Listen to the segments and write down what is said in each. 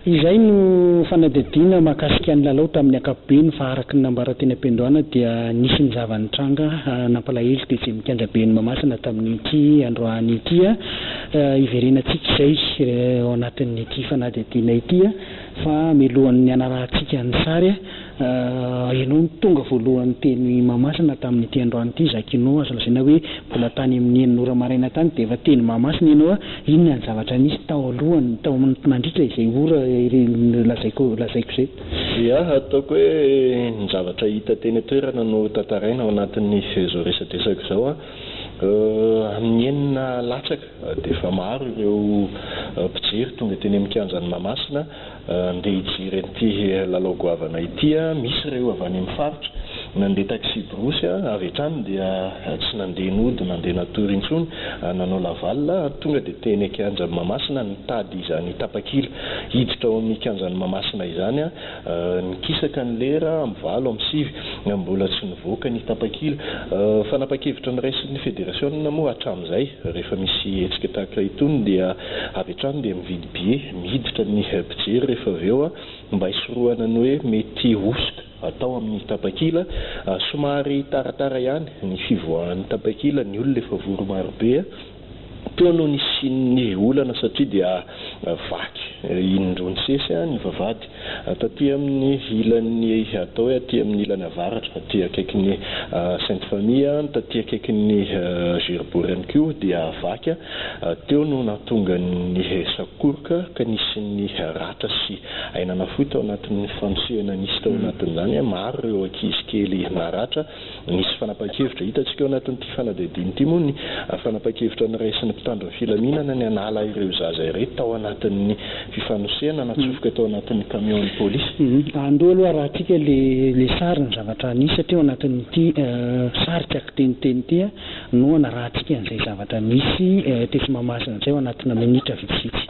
Izay no fanadidina mahakasika ny lalao tamin'ny ankapobeny fa araka ny nambaran-teny am-piandohana dia nisy ny zavanitranga nampalahelo dia mikanja be ny Mahamasina tamin'ity androany ity iverenantsika izay ao anatin'ity fanadidina ity fa milohan'ny anarahantsika ny sary ianao ny tonga voalohany teny Mahamasina tamin'ity androany ity zakinao azo lazaina hoe mbola tany amin'ny Enonora maraina tany dia efa teny Mahamasina ianao inona ny zavatra nisy tao alohany tao mandritra izay ora lazaiko izay. Ia ataoko hoe ny zavatra hita teny toerana no tantaraina ao anatin'ny izao resadresaka izao amin'ny enina latsaka dia efa maro ireo mpijery tonga teny amin'ny kianjan'ny Mahamasina andeha hijery an'ity lalao goavana ity. Misy ireo avy any amin'ny faritra nandeha taxi brosy avy hatrany dia tsy nandeha nody nandeha natory intsony nanao lavalina tonga dia teny kianjan'ny Mahamasina nitady izany tapakila hiditra ao amin'ny kianjan'ny Mahamasina izany nikisaka ny lera amin'ny 7 mbola tsy nivoaka ny tapakila fanapa-kevitra ny raisin'ny federasiona moa hatramin'izay rehefa misy hetsika tahaka itony dia avy hatrany dia mividy billet miditra ny mpijery rehefa avy eo mba hisorohana ny hoe mety hosoka atao amin'ny tapakila somary taratara ihany ny fivoahan'ny tapakila ny olona efa voro maro be teo no nisy ny olana satria dia vaky indrony sesy ny vavady taty amin'ny ilan'ny atao hoe aty amin'ny ilany avaratra aty akaikin'ny Sainte Famille taty akaikin'ny Gerbory ihany koa dia vaky teo no nahatonga ny sakoroka ka nisy ny ratra sy ainana foty ao anatin'ny fanosehana nisy tao anatin'izany maro ireo ankizy kely naratra nisy fanapa-kevitra hitantsika ao anatin'ity fanadidiny ity moa ny fanapa-kevitra nyraisin'ny mpitandro filaminana ny anala ireo zaza ireto tao anatin'ny fifanosehana natsofoka tao anatin'ny camion polisy. Andeo aloha raha tsika le sary ny zavatra nisy satria ao anatin'ity sary tsy akiteniteny ity no anarahantsika an'izay zavatra misy teto Mahamasina izay ao anatina minitra vitsivitsy.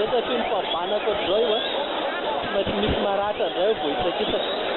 rehetra toy ny fahabanako ohatr'izao io a mety misy maratra indray vao hitakitaka